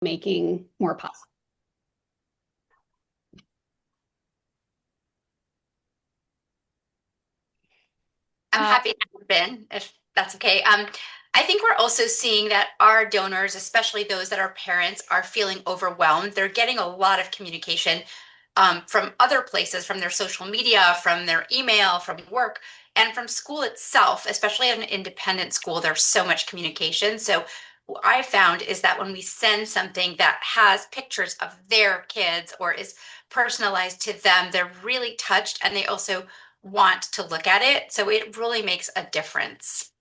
making more possible. I'm happy to have been, if that's okay. I think we're also seeing that our donors, especially those that are parents, are feeling overwhelmed. They're getting a lot of communication from other places, from their social media, from their email, from work, and from school itself, especially at an independent school. There's so much communication. So what I found is that when we send something that has pictures of their kids or is personalized to them, they're really touched and they also want to look at it. So it really makes a difference.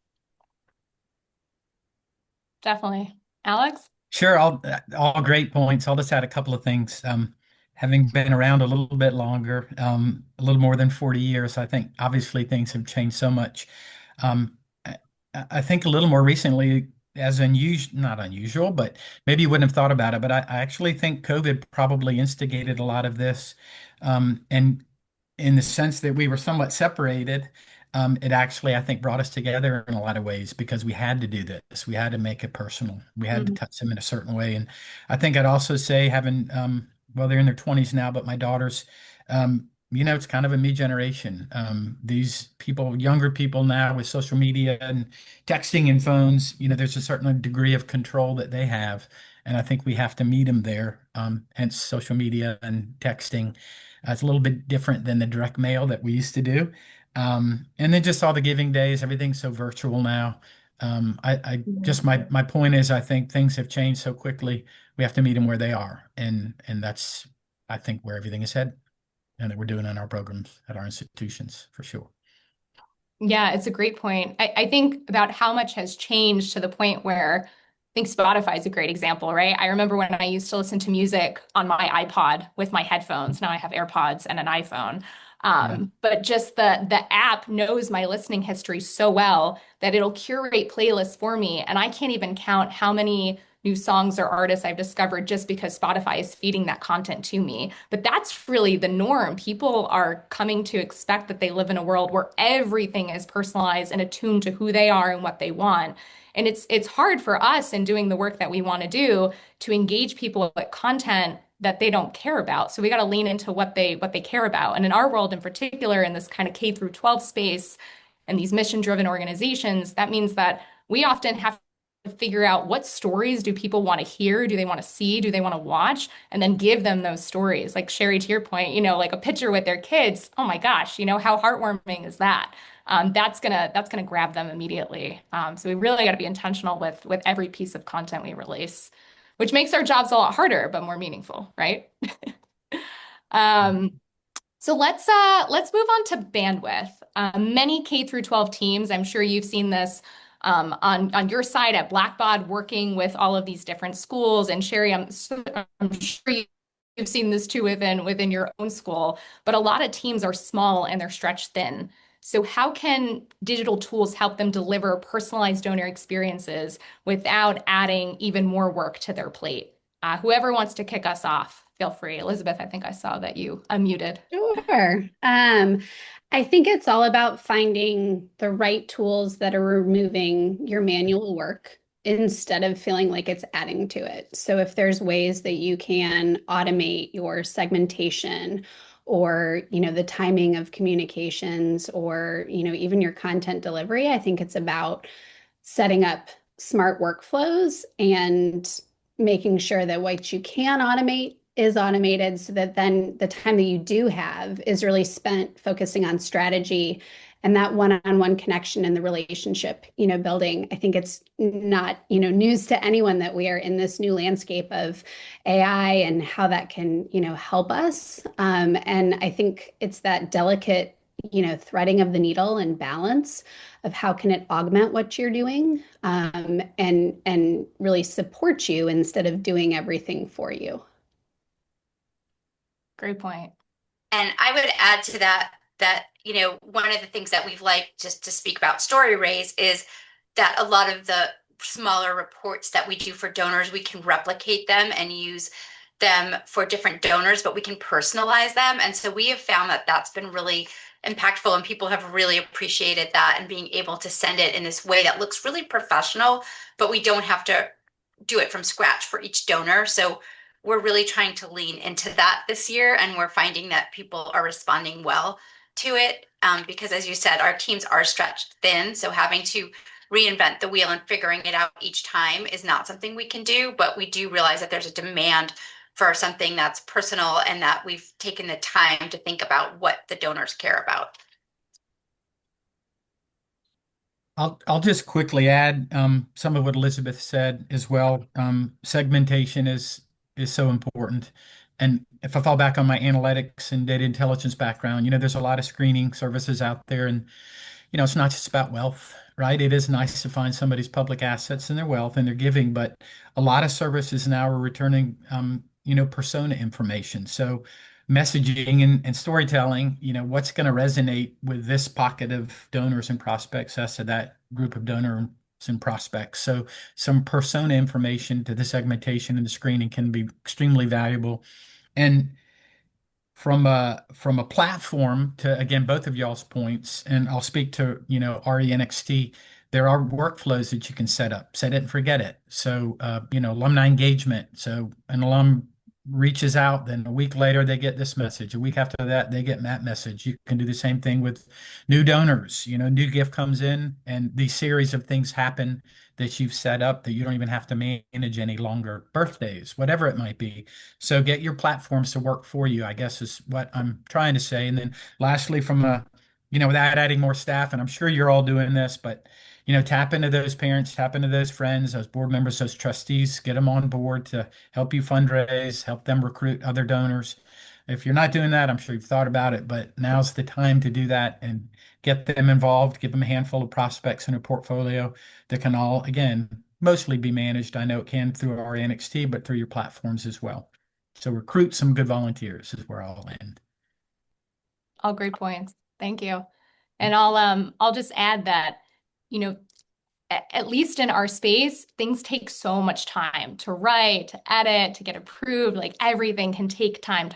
Definitely. Alex? Sure, all great points. I'll just add a couple of things. Having been around a little bit longer, a little more than 40 years, I think obviously things have changed so much. Um, I, I think a little more recently, as unusual, not unusual, but maybe you wouldn't have thought about it, but I actually think COVID probably instigated a lot of this. And in the sense that we were somewhat separated, it actually, I think, brought us together in a lot of ways because we had to do this. We had to make it personal. We had to Mhm. touch them in a certain way. And I think I'd also say having, well, they're in their 20s now, but my daughters, it's kind of a me generation. These people, younger people now with social media and texting and phones, there's a certain degree of control that they have. And I think we have to meet them there. Hence social media and texting. It's a little bit different than the direct mail that we used to do. And then just all the giving days, everything's so virtual now. I just my point is, I think things have changed so quickly. We have to meet them where they are, and that's I think where everything is headed, and that we're doing in our programs at our institutions for sure. Yeah, it's a great point. I think about how much has changed to the point where I think Spotify is a great example, right? I remember when I used to listen to music on my iPod with my headphones. Now I have AirPods and an iPhone. Yeah. But just the app knows my listening history so well that it'll curate playlists for me, and I can't even count how many new songs or artists I've discovered just because Spotify is feeding that content to me. But that's really the norm. People are coming to expect that they live in a world where everything is personalized and attuned to who they are and what they want. And it's hard for us in doing the work that we want to do to engage people with content that they don't care about. So we got to lean into what they care about. And in our world in particular, in this kind of K through 12 space and these mission-driven organizations, that means that we often have to figure out what stories do people want to hear, do they want to see, do they want to watch, and then give them those stories. Like Shari, to your point, like a picture with their kids. Oh my gosh, how heartwarming is that? That's gonna grab them immediately. So we really got to be intentional with every piece of content we release, which makes our jobs a lot harder but more meaningful, right? Um, so let's move on to bandwidth. Many K through 12 teams, I'm sure you've seen this on your side at Blackbaud, working with all of these different schools. And Shari, I'm sure you've seen this too within your own school. But a lot of teams are small and they're stretched thin. So how can digital tools help them deliver personalized donor experiences without adding even more work to their plate? Whoever wants to kick us off, feel free. Elizabeth, I think I saw that you unmuted. Sure. I think it's all about finding the right tools that are removing your manual work instead of feeling like it's adding to it. So if there's ways that you can automate your segmentation or, the timing of communications or, even your content delivery, I think it's about setting up smart workflows and making sure that what you can automate is automated so that then the time that you do have is really spent focusing on strategy and that one-on-one connection and the relationship, building. I think it's not, news to anyone that we are in this new landscape of AI and how that can, help us. And I think it's that delicate, threading of the needle and balance of how can it augment what you're doing, and really support you instead of doing everything for you. Great point. And I would add to that, one of the things that we've liked just to speak about Storyraise is that a lot of the smaller reports that we do for donors, we can replicate them and use them for different donors, but we can personalize them. And so we have found that that's been really impactful and people have really appreciated that and being able to send it in this way that looks really professional, but we don't have to do it from scratch for each donor. So we're really trying to lean into that this year, and we're finding that people are responding well to it, because as you said, our teams are stretched thin. So having to reinvent the wheel and figuring it out each time is not something we can do, but we do realize that there's a demand for something that's personal and that we've taken the time to think about what the donors care about. I'll just quickly add some of what Elizabeth said as well. Segmentation is so important. And if I fall back on my analytics and data intelligence background, there's a lot of screening services out there, and it's not just about wealth, right? It is nice to find somebody's public assets and their wealth and their giving, but a lot of services now are returning, persona information. So messaging and storytelling, what's going to resonate with this pocket of donors and prospects as to that group of donors and prospects. So some persona information to the segmentation and the screening can be extremely valuable. And from a platform to, again, both of y'all's points, and I'll speak to RENXT. There are workflows that you can set it and forget it. So alumni engagement. So an alum reaches out, then a week later they get this message, a week after that they get that message. You can do the same thing with new donors. New gift comes in, and these series of things happen that you've set up that you don't even have to manage any longer. Birthdays, whatever it might be. So get your platforms to work for you, I guess, is what I'm trying to say. And then lastly, without adding more staff, and I'm sure you're all doing this, but tap into those parents, tap into those friends, those board members, those trustees, get them on board to help you fundraise, help them recruit other donors. If you're not doing that, I'm sure you've thought about it, but now's the time to do that and get them involved, give them a handful of prospects in a portfolio that can all, again, mostly be managed. I know it can through our NXT, but through your platforms as well. So recruit some good volunteers is where I'll end. All great points. Thank you. And I'll just add that, at least in our space, things take so much time to write, to edit, to get approved. Like everything can take time.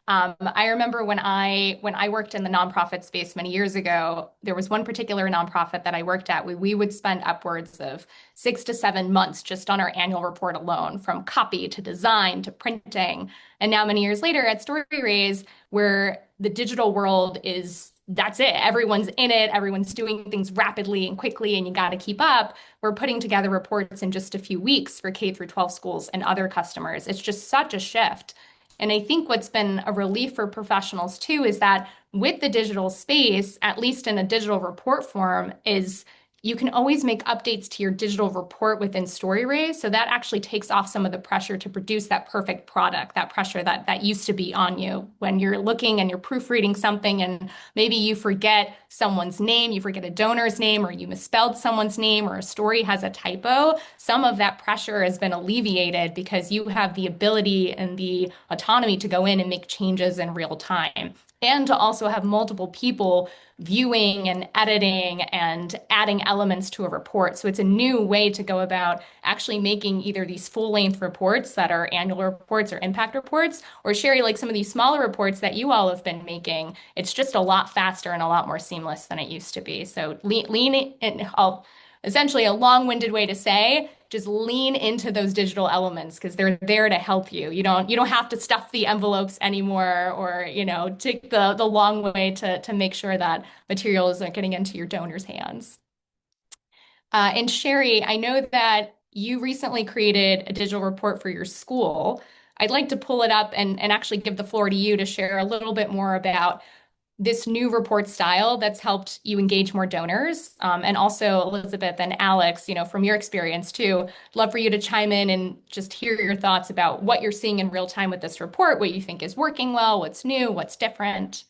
I remember when I worked in the nonprofit space many years ago, there was one particular nonprofit that I worked at. We would spend upwards of 6 to 7 months just on our annual report alone, from copy to design to printing. And now many years later at Storyraise, where the digital world that's it. Everyone's in it. Everyone's doing things rapidly and quickly, and you got to keep up. We're putting together reports in just a few weeks for K-12 schools and other customers. It's just such a shift. And I think what's been a relief for professionals too is that with the digital space, at least in a digital report form, is you can always make updates to your digital report within Storyraise. So that actually takes off some of the pressure to produce that perfect product, that pressure that used to be on you when you're looking and you're proofreading something and maybe you forget someone's name, you forget a donor's name, or you misspelled someone's name, or a story has a typo. Some of that pressure has been alleviated because you have the ability and the autonomy to go in and make changes in real time, and to also have multiple people viewing and editing and adding elements to a report. So it's a new way to go about actually making either these full-length reports that are annual reports or impact reports, or Shari, like some of these smaller reports that you all have been making. It's just a lot faster and a lot more seamless than it used to be. So lean in, essentially a long-winded way to say, just lean into those digital elements because they're there to help you. You don't have to stuff the envelopes anymore, or take the long way to make sure that materials are getting into your donors' hands. And Shari, I know that you recently created a digital report for your school. I'd like to pull it up and actually give the floor to you to share a little bit more about this new report style that's helped you engage more donors. And also, Elizabeth and Alex, from your experience too, love for you to chime in and just hear your thoughts about what you're seeing in real time with this report, what you think is working well, what's new, what's different.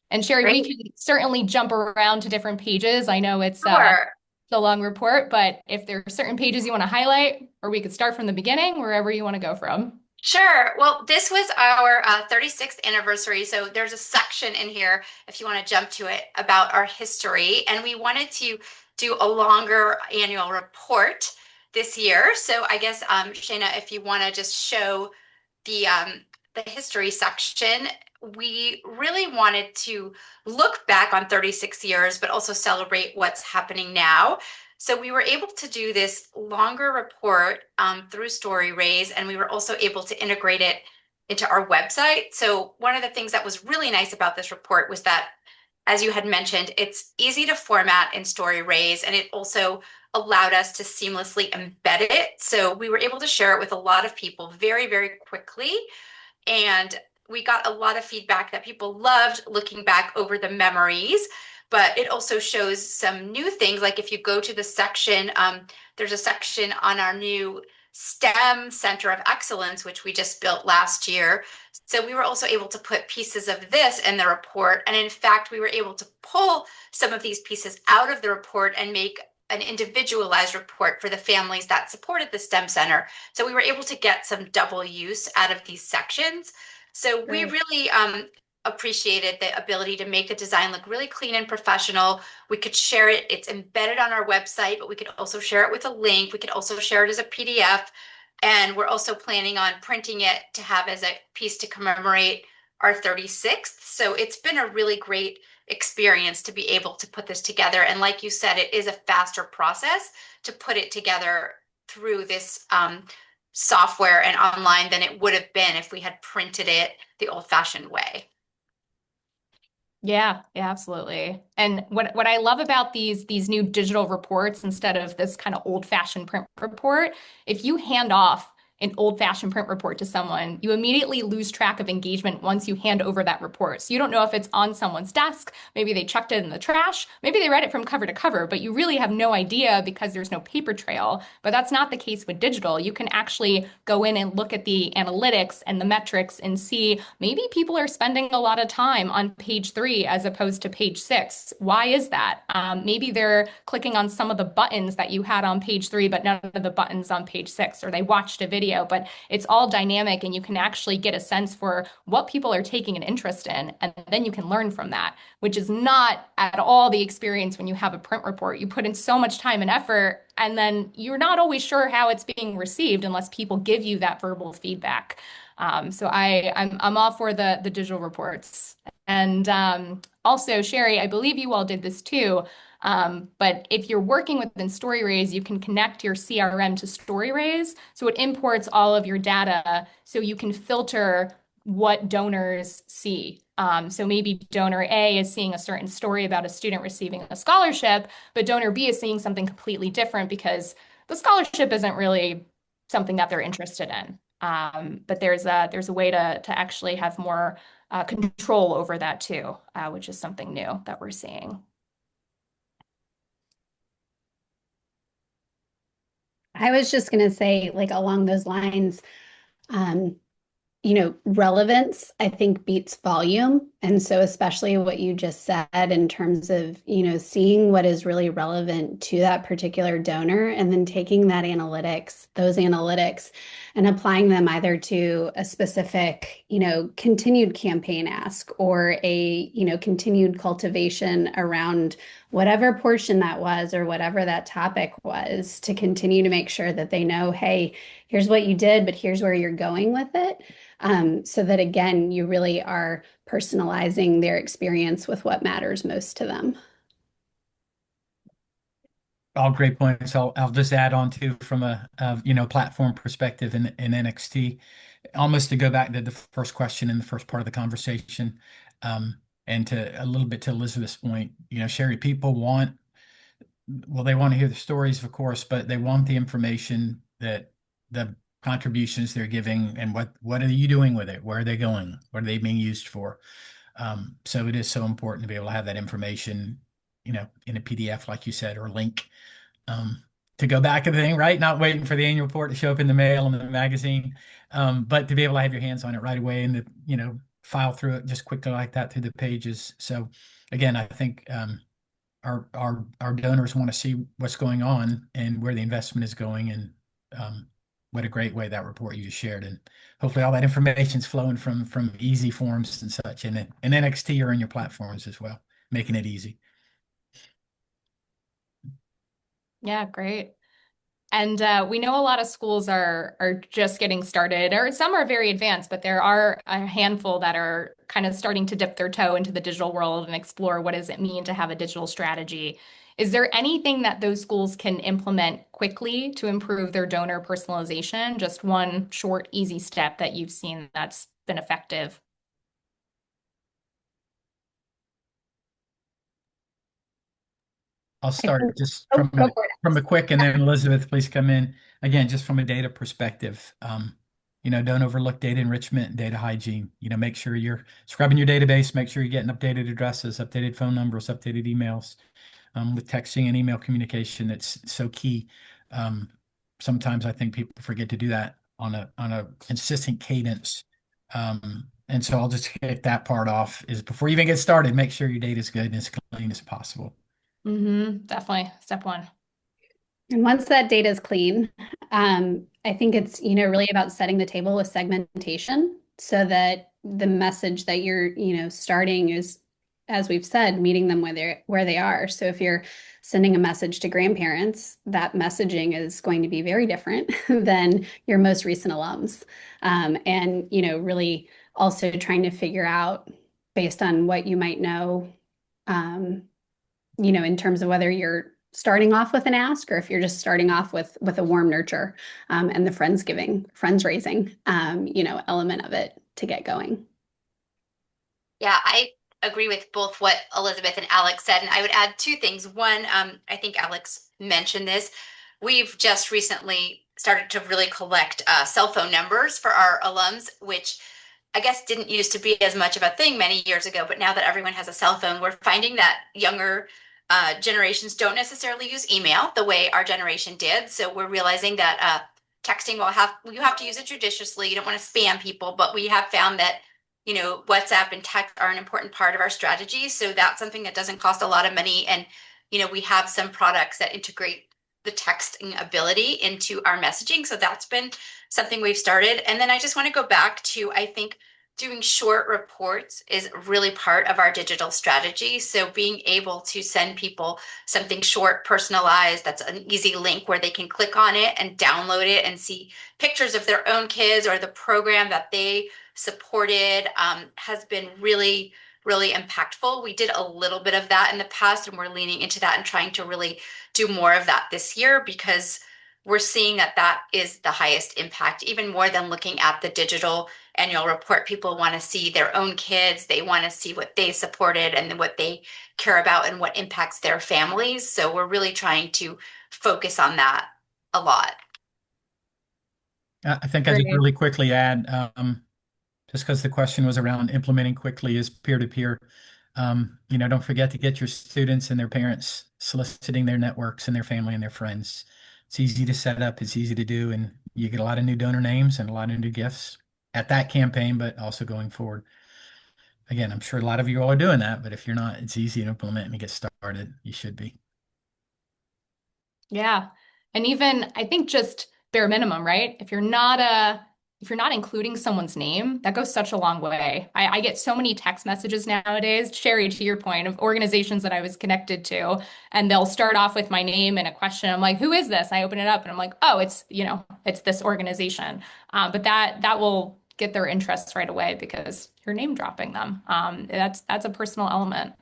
And Shari, Great. we can certainly jump around to different pages. I know it's Sure. a long report, but if there are certain pages you want to highlight, or we could start from the beginning, wherever you want to go from. Sure. Well, this was our 36th anniversary. So there's a section in here, if you want to jump to it, about our history. And we wanted to do a longer annual report this year. So I guess, Shayna, if you want to just show the history section, we really wanted to look back on 36 years, but also celebrate what's happening now. So we were able to do this longer report through Storyraise, and we were also able to integrate it into our website. So one of the things that was really nice about this report was that, as you had mentioned, it's easy to format in Storyraise, and it also allowed us to seamlessly embed it. So we were able to share it with a lot of people very, very quickly. And we got a lot of feedback that people loved looking back over the memories, but it also shows some new things. Like if you go to the section, there's a section on our new STEM Center of Excellence, which we just built last year. So we were also able to put pieces of this in the report. And in fact, we were able to pull some of these pieces out of the report and make an individualized report for the families that supported the STEM Center. So we were able to get some double use out of these sections. So we really appreciated the ability to make the design look really clean and professional. We could share it. It's embedded on our website, but we could also share it with a link. We could also share it as a PDF. And we're also planning on printing it to have as a piece to commemorate our 36th. So it's been a really great experience to be able to put this together. And like you said, it is a faster process to put it together through this software and online than it would have been if we had printed it the old-fashioned way. Yeah, absolutely. And what I love about these new digital reports instead of this kind of old-fashioned print report, if you hand off an old-fashioned print report to someone, you immediately lose track of engagement once you hand over that report. So you don't know if it's on someone's desk, maybe they chucked it in the trash, maybe they read it from cover to cover, but you really have no idea because there's no paper trail. But that's not the case with digital. You can actually go in and look at the analytics and the metrics and see maybe people are spending a lot of time on page 3 as opposed to page 6. Why is that? Maybe they're clicking on some of the buttons that you had on page 3, but none of the buttons on page 6, or they watched a video. But it's all dynamic and you can actually get a sense for what people are taking an interest in. And then you can learn from that, which is not at all the experience when you have a print report. You put in so much time and effort, and then you're not always sure how it's being received unless people give you that verbal feedback. So I'm all for the digital reports. And also, Shari, I believe you all did this too. But if you're working within Storyraise, you can connect your CRM to Storyraise. So it imports all of your data so you can filter what donors see. So maybe donor A is seeing a certain story about a student receiving a scholarship, but donor B is seeing something completely different because the scholarship isn't really something that they're interested in. But there's a way to actually have more control over that too, which is something new that we're seeing. I was just going to say, like, along those lines, um, relevance, I think, beats volume. And so, especially what you just said in terms of, seeing what is really relevant to that particular donor and then taking those analytics, and applying them either to a specific, continued campaign ask or a, continued cultivation around whatever portion that was or whatever that topic was, to continue to make sure that they know, hey, here's what you did, but here's where you're going with it. So that, again, you really are personalizing their experience with what matters most to them. All great points. I'll just add on too from a platform perspective in NXT, almost to go back to the first question in the first part of the conversation, and to a little bit to Elizabeth's point. Shari, people they want to hear the stories, of course, but they want the information, that the contributions they're giving, and what are you doing with it? Where are they going? What are they being used for? So it is so important to be able to have that information, in a PDF, like you said, or link, to go back and thing, right? Not waiting for the annual report to show up in the mail and the magazine, but to be able to have your hands on it right away and file through it just quickly like that through the pages. So again, I think our donors want to see what's going on and where the investment is going, and what a great way that report you just shared, and hopefully all that information is flowing from easy forms and such in NXT or in your platforms as well, making it easy. Yeah, great. And we know a lot of schools are just getting started, or some are very advanced, but there are a handful that are kind of starting to dip their toe into the digital world and explore what does it mean to have a digital strategy. Is there anything that those schools can implement quickly to improve their donor personalization? Just one short, easy step that you've seen that's been effective? I'll I start think, just oh, go for it. from a quick, and then Elizabeth, please come in. Again, just from a data perspective, don't overlook data enrichment and data hygiene. Make sure you're scrubbing your database, make sure you're getting updated addresses, updated phone numbers, updated emails. With texting and email communication, it's so key. Sometimes I think people forget to do that on a consistent cadence. And so I'll just hit that part off is before you even get started, make sure your data is good and as clean as possible. Definitely. Step one. And once that data is clean, I think it's, really about setting the table with segmentation so that the message that you're, starting is, as we've said, meeting them where they are. So if you're sending a message to grandparents, that messaging is going to be very different than your most recent alums. And, really also trying to figure out based on what you might know, in terms of whether you're starting off with an ask or if you're just starting off with a warm nurture, and the friends raising, element of it to get going. Yeah, I agree with both what Elizabeth and Alex said. And I would add two things. One, I think Alex mentioned this. We've just recently started to really collect cell phone numbers for our alums, which I guess didn't used to be as much of a thing many years ago. But now that everyone has a cell phone, we're finding that younger generations don't necessarily use email the way our generation did. So we're realizing that texting you have to use it judiciously. You don't want to spam people, but we have found that WhatsApp and text are an important part of our strategy. So that's something that doesn't cost a lot of money. And, we have some products that integrate the texting ability into our messaging. So that's been something we've started. And then I just want to go back to, I think, doing short reports is really part of our digital strategy. So being able to send people something short, personalized, that's an easy link where they can click on it and download it and see pictures of their own kids or the program that they supported, has been really, really impactful. We did a little bit of that in the past, and we're leaning into that and trying to really do more of that this year because we're seeing that that is the highest impact, even more than looking at the digital annual report. People want to see their own kids. They want to see what they supported and what they care about and what impacts their families. So we're really trying to focus on that a lot. I think I just Great. really quickly add, just because the question was around implementing quickly is peer-to-peer. Don't forget to get your students and their parents soliciting their networks and their family and their friends. It's easy to set up, it's easy to do, and you get a lot of new donor names and a lot of new gifts at that campaign, but also going forward. Again, I'm sure a lot of you all are doing that, but if you're not, it's easy to implement and get started. You should be. Yeah. And even I think just bare minimum, right? If you're not including someone's name, that goes such a long way. I get so many text messages nowadays, Shari, to your point, of organizations that I was connected to, and they'll start off with my name and a question. I'm like, who is this? I open it up and I'm like, oh, it's this organization. But that will get their interest right away because you're name dropping them. That's a personal element.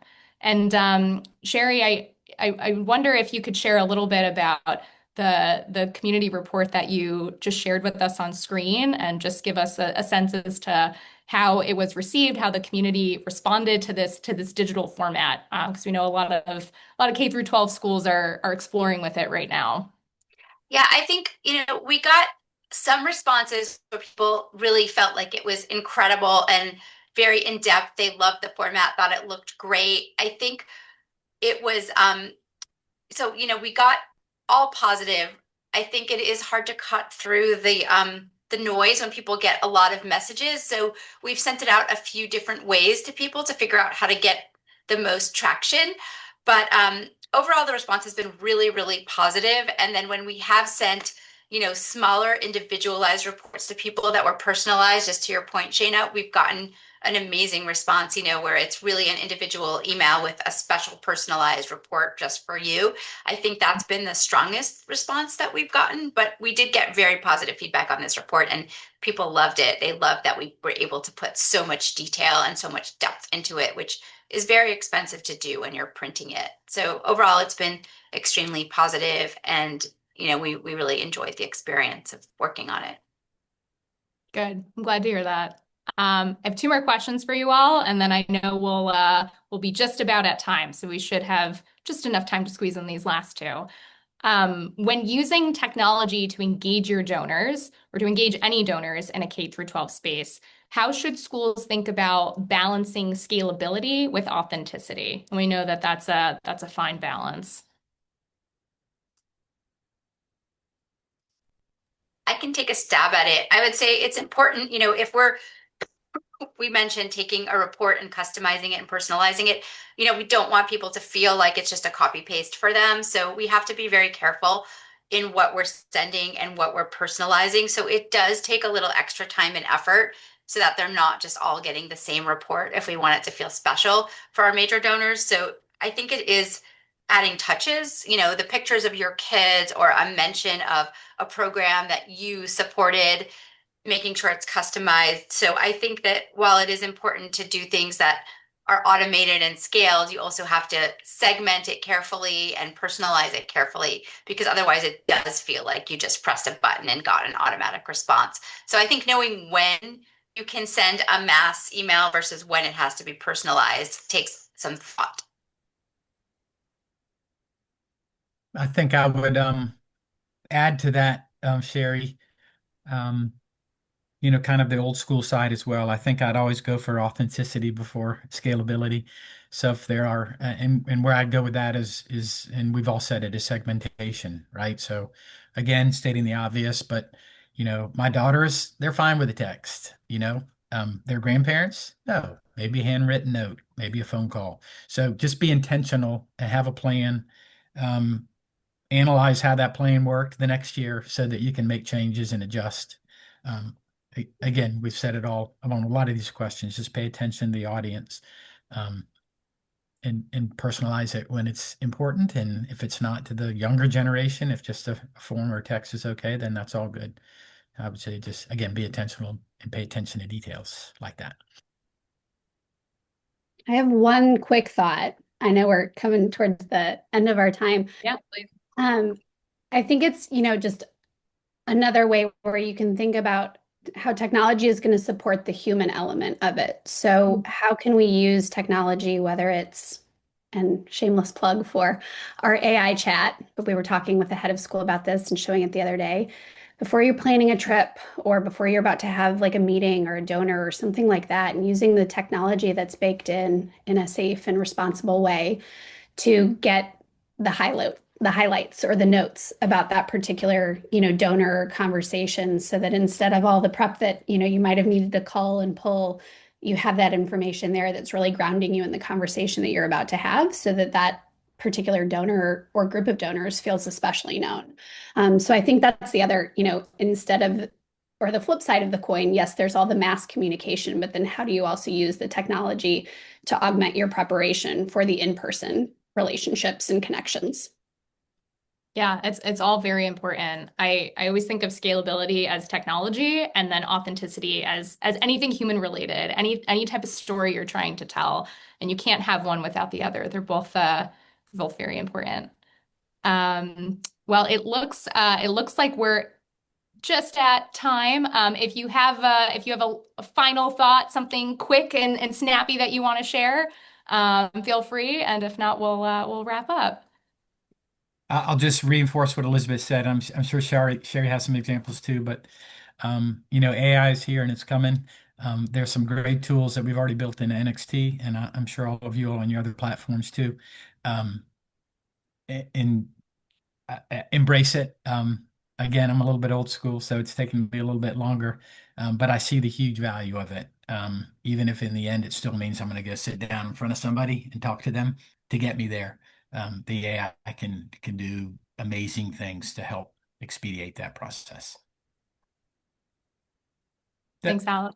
And Shari, I wonder if you could share a little bit about the community report that you just shared with us on screen and just give us a sense as to how it was received, how the community responded to this digital format. Because we know a lot of K through 12 schools are exploring with it right now. Yeah, I think, we got some responses where people really felt like it was incredible and very in depth. They loved the format, thought it looked great. I think it was so we got all positive. I think it is hard to cut through the noise when people get a lot of messages. So we've sent it out a few different ways to people to figure out how to get the most traction. But overall, the response has been really, really positive. And then when we have sent smaller individualized reports to people that were personalized, just to your point, Shayna, we've gotten an amazing response, where it's really an individual email with a special personalized report just for you. I think that's been the strongest response that we've gotten, but we did get very positive feedback on this report and people loved it. They loved that we were able to put so much detail and so much depth into it, which is very expensive to do when you're printing it. So overall, it's been extremely positive and we really enjoyed the experience of working on it. Good. I'm glad to hear that. I have two more questions for you all, and then I know we'll be just about at time, so we should have just enough time to squeeze in these last two. When using technology to engage your donors or to engage any donors in a K through 12 space, how should schools think about balancing scalability with authenticity? And we know that that's a fine balance. I can take a stab at it. I would say it's important, if we mentioned taking a report and customizing it and personalizing it, we don't want people to feel like it's just a copy paste for them. So we have to be very careful in what we're sending and what we're personalizing. So it does take a little extra time and effort so that they're not just all getting the same report if we want it to feel special for our major donors. So I think it is adding touches, the pictures of your kids or a mention of a program that you supported, making sure it's customized. So I think that while it is important to do things that are automated and scaled, you also have to segment it carefully and personalize it carefully, because otherwise it does feel like you just pressed a button and got an automatic response. So I think knowing when you can send a mass email versus when it has to be personalized takes some thought. I think I would add to that, Shari. Um, kind of the old school side as well. I think I'd always go for authenticity before scalability. So if there are, and where I'd go with that is, and we've all said it, is segmentation, right? So again, stating the obvious, but my daughters, they're fine with the text, their grandparents, no, maybe a handwritten note, maybe a phone call. So just be intentional and have a plan. Analyze how that plan worked the next year so that you can make changes and adjust. Um, Again, we've said it all on a lot of these questions. Just pay attention to the audience, um, and personalize it when it's important. And if it's not to the younger generation, if just a form or text is okay, then that's all good. I would say just again be intentional and pay attention to details like that. I have one quick thought. I know we're coming towards the end of our time. Yeah, please. I think it's, just another way where you can think about how technology is going to support the human element of it. So how can we use technology, whether it's, and shameless plug for our AI chat, but we were talking with the head of school about this and showing it the other day. Before you're planning a trip or before you're about to have like a meeting or a donor or something like that, and using the technology that's baked in a safe and responsible way to get the highlights or the notes about that particular, donor conversation, so that instead of all the prep that, you might have needed to call and pull, you have that information there that's really grounding you in the conversation that you're about to have, so that that particular donor or group of donors feels especially known. So I think that's the other, instead of, or the flip side of the coin, yes, there's all the mass communication, but then how do you also use the technology to augment your preparation for the in-person relationships and connections? Yeah, it's all very important. I always think of scalability as technology and then authenticity as anything human related, any type of story you're trying to tell, and you can't have one without the other. They're both very important. Well, it looks like we're just at time. If you have a final thought, something quick and snappy that you want to share, feel free. And if not, we'll wrap up. I'll just reinforce what Elizabeth said. I'm sure Shari has some examples too, but AI is here and it's coming. There's some great tools that we've already built in NXT, and I'm sure all of you all on your other platforms too. And embrace it. Again, I'm a little bit old school, so it's taken me a little bit longer, but I see the huge value of it. Even if in the end it still means I'm going to go sit down in front of somebody and talk to them to get me there. The AI can do amazing things to help expedite that process. Thanks, Alex.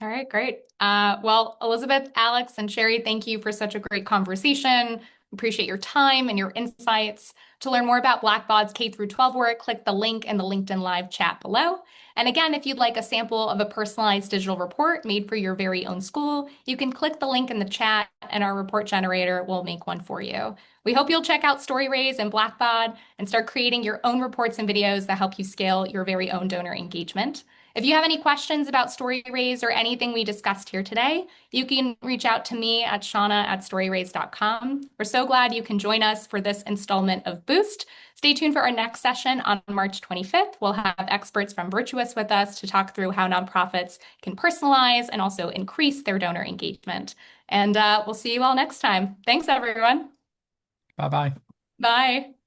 All right, great. Well, Elizabeth, Alex, and Shari, thank you for such a great conversation. Appreciate your time and your insights. To learn more about Blackbaud's K-12 work, click the link in the LinkedIn Live chat below. And again, if you'd like a sample of a personalized digital report made for your very own school, you can click the link in the chat and our report generator will make one for you. We hope you'll check out Storyraise and Blackbaud and start creating your own reports and videos that help you scale your very own donor engagement. If you have any questions about Storyraise or anything we discussed here today, you can reach out to me at shauna@storyraise.com. We're so glad you can join us for this installment of Boost. Stay tuned for our next session on March 25th. We'll have experts from Virtuous with us to talk through how nonprofits can personalize and also increase their donor engagement. And we'll see you all next time. Thanks, everyone. Bye-bye. Bye.